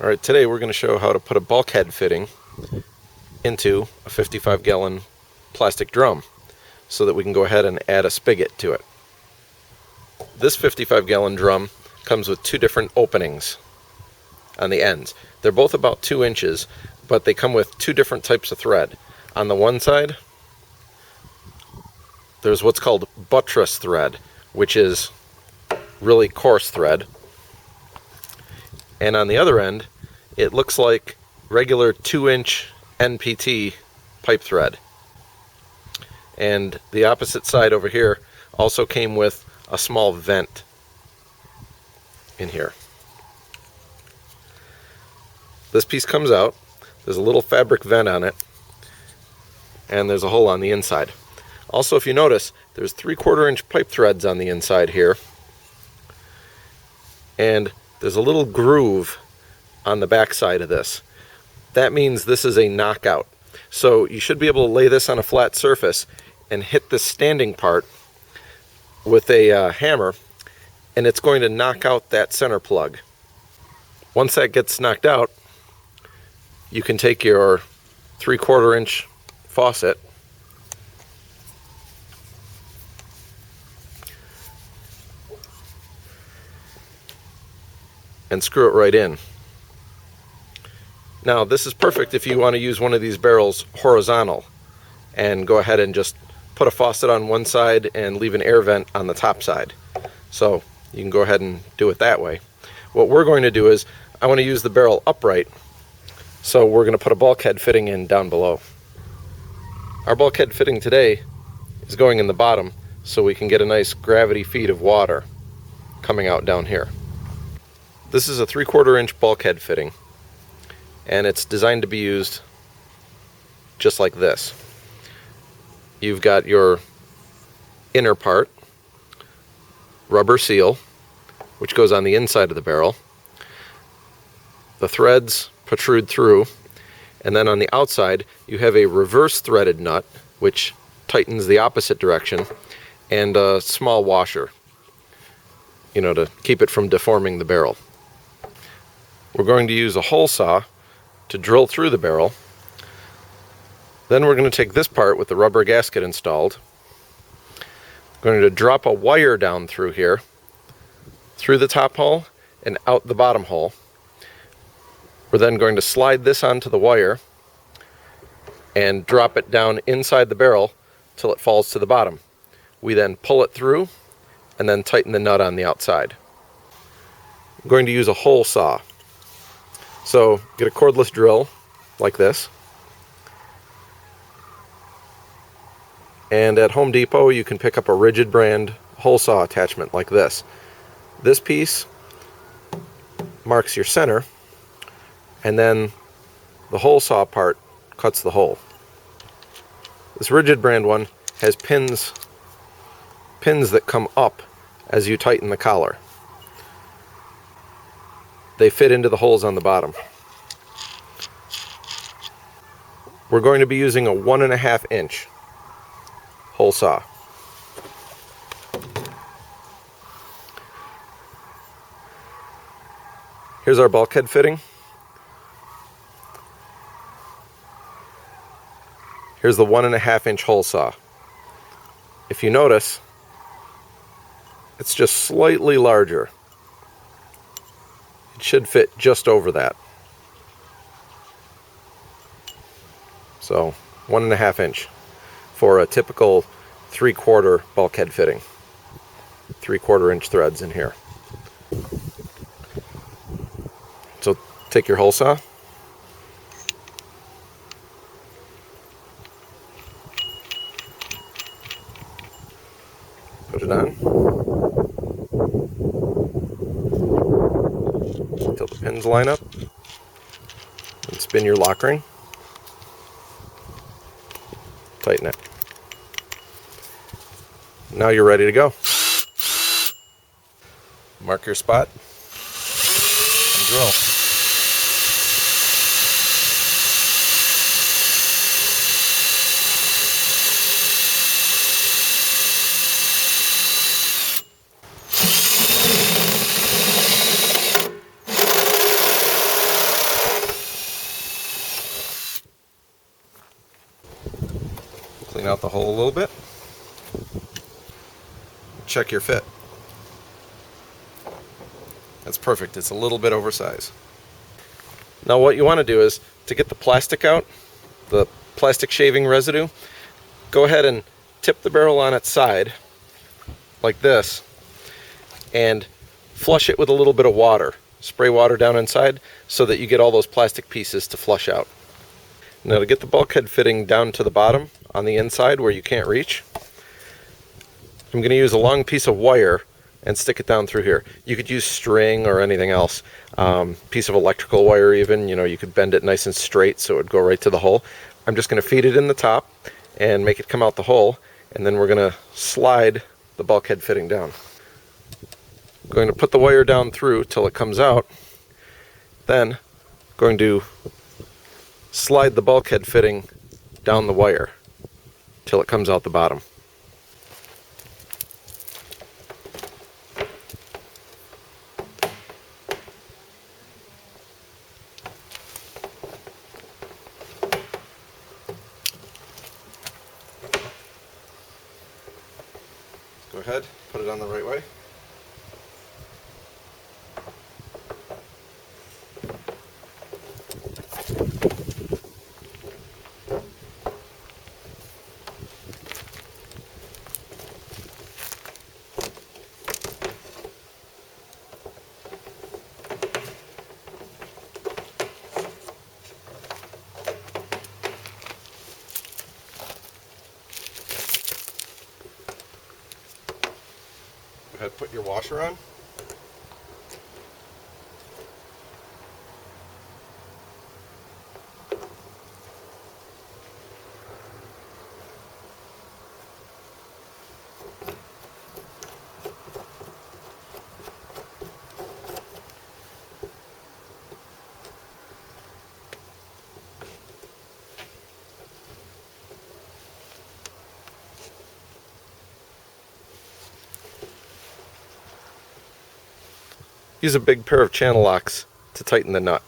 Alright, today we're going to show how to put a bulkhead fitting into a 55-gallon plastic drum so that we can go ahead and add a spigot to it. This 55-gallon drum comes with two different openings on the ends. They're both about 2 inches, but they come with two different types of thread. On the one side, there's what's called buttress thread, which is really coarse thread. And on the other end, it looks like regular 2-inch NPT pipe thread. And the opposite side over here also came with a small vent in here. This piece comes out, there's a little fabric vent on it, and there's a hole on the inside. Also, if you notice, there's 3/4 inch pipe threads on the inside here, and there's a little groove on the back side of this. That means this is a knockout. So you should be able to lay this on a flat surface and hit the standing part with a hammer, and it's going to knock out that center plug. Once that gets knocked out, you can take your 3/4 inch faucet and screw it right in. Now this is perfect if you want to use one of these barrels horizontal and go ahead and just put a faucet on one side and leave an air vent on the top side. So you can go ahead and do it that way. What we're going to do is, I want to use the barrel upright, so we're going to put a bulkhead fitting in down below. Our bulkhead fitting today is going in the bottom so we can get a nice gravity feed of water coming out down here. This is a 3/4 inch bulkhead fitting, and it's designed to be used just like this. You've got your inner part, rubber seal, which goes on the inside of the barrel. The threads protrude through, and then on the outside you have a reverse threaded nut, which tightens the opposite direction, and a small washer, to keep it from deforming the barrel. We're going to use a hole saw to drill through the barrel. Then we're going to take this part with the rubber gasket installed. We're going to drop a wire down through here, through the top hole and out the bottom hole. We're then going to slide this onto the wire and drop it down inside the barrel till it falls to the bottom. We then pull it through and then tighten the nut on the outside. I'm going to use a hole saw. So get a cordless drill like this. And at Home Depot you can pick up a rigid brand hole saw attachment like this. This piece marks your center, and then the hole saw part cuts the hole. This rigid brand one has pins that come up as you tighten the collar. They fit into the holes on the bottom. We're going to be using a 1.5 inch hole saw. Here's our bulkhead fitting. Here's the 1.5 inch hole saw. If you notice, it's just slightly larger. It should fit just over that. So 1.5 inch for a typical 3/4 bulkhead fitting. 3/4 inch threads in here. So take your hole saw, put it on until the pins line up, and spin your lock ring. Tighten it. Now you're ready to go. Mark your spot and drill. the hole a little bit. Check your fit. That's perfect. It's a little bit oversized. Now what you want to do is, to get the plastic out, the plastic shaving residue, go ahead and tip the barrel on its side like this and flush it with a little bit of water. Spray water down inside so that you get all those plastic pieces to flush out. Now to get the bulkhead fitting down to the bottom on the inside where you can't reach, I'm going to use a long piece of wire and stick it down through here. You could use string or anything else. Piece of electrical wire even, you could bend it nice and straight so it would go right to the hole. I'm just going to feed it in the top and make it come out the hole, and then we're going to slide the bulkhead fitting down. I'm going to put the wire down through till it comes out, then going to slide the bulkhead fitting down the wire till it comes out the bottom. Go ahead, put it on the right way. Go ahead, put your washer on. Use a big pair of channel locks to tighten the nut.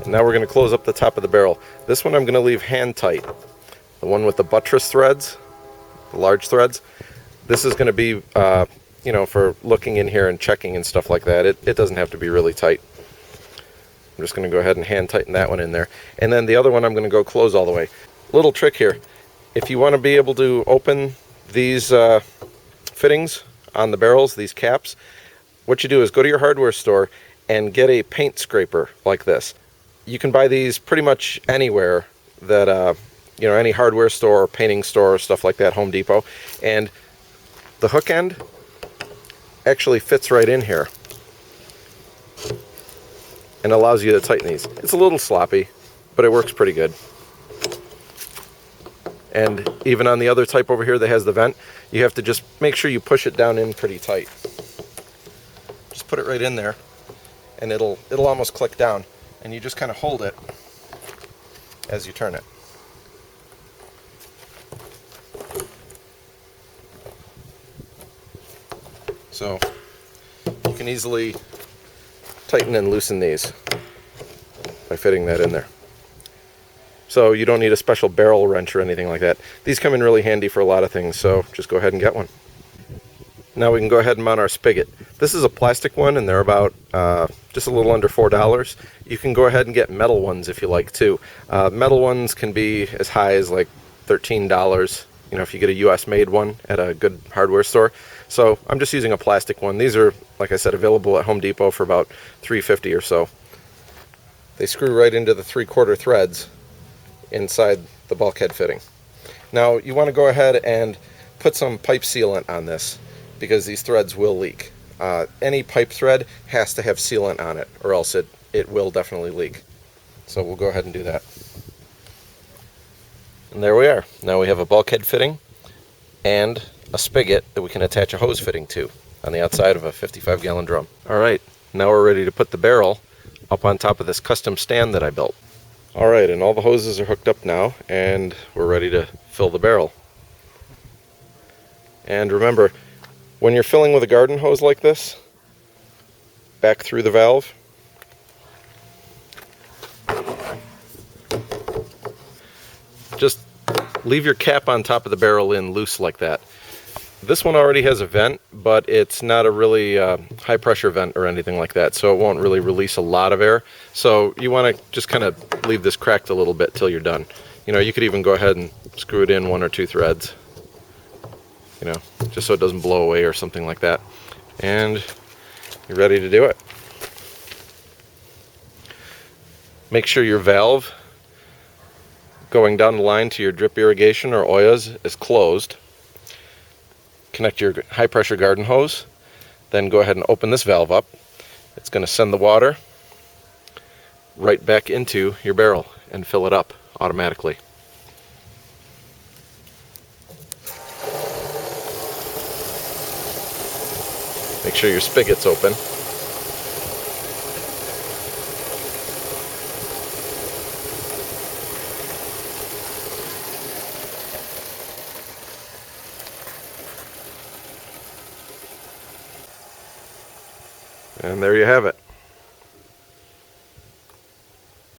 And now we're going to close up the top of the barrel. This one I'm going to leave hand tight. The one with the buttress threads, the large threads, this is going to be, for looking in here and checking and stuff like that. It doesn't have to be really tight. I'm just going to go ahead and hand tighten that one in there. And then the other one I'm going to go close all the way. Little trick here. If you want to be able to open these fittings on the barrels, these caps, what you do is go to your hardware store and get a paint scraper like this. You can buy these pretty much anywhere that, any hardware store, painting store, stuff like that, Home Depot. And the hook end actually fits right in here and allows you to tighten these. It's a little sloppy, but it works pretty good. And even on the other type over here that has the vent, you have to just make sure you push it down in pretty tight. Just put it right in there, and it'll almost click down, and you just kind of hold it as you turn it. So you can easily tighten and loosen these by fitting that in there. So you don't need a special barrel wrench or anything like that. These come in really handy for a lot of things, so just go ahead and get one. Now we can go ahead and mount our spigot. This is a plastic one, and they're about just a little under $4. You can go ahead and get metal ones if you like too. Metal ones can be as high as like $13, if you get a US made one at a good hardware store. So I'm just using a plastic one. These are, like I said, available at Home Depot for about $3.50 or so. They screw right into the 3/4 threads inside the bulkhead fitting. Now you want to go ahead and put some pipe sealant on this because these threads will leak. Any pipe thread has to have sealant on it or else it will definitely leak. So we'll go ahead and do that. And there we are. Now we have a bulkhead fitting and a spigot that we can attach a hose fitting to on the outside of a 55-gallon drum. Alright, now we're ready to put the barrel up on top of this custom stand that I built. Alright, and all the hoses are hooked up now, and we're ready to fill the barrel. And remember, when you're filling with a garden hose like this, back through the valve, leave your cap on top of the barrel in loose like that. This one already has a vent, but it's not a really high pressure vent or anything like that, so it won't really release a lot of air. So you want to just kind of leave this cracked a little bit till you're done. You know, you could even go ahead and screw it in 1 or 2 threads, you know, just so it doesn't blow away or something like that. And you're ready to do it. Make sure your valve going down the line to your drip irrigation or Oyas is closed. Connect your high pressure garden hose, then go ahead and open this valve up. It's going to send the water right back into your barrel and fill it up automatically. Make sure your spigot's open. And there you have it.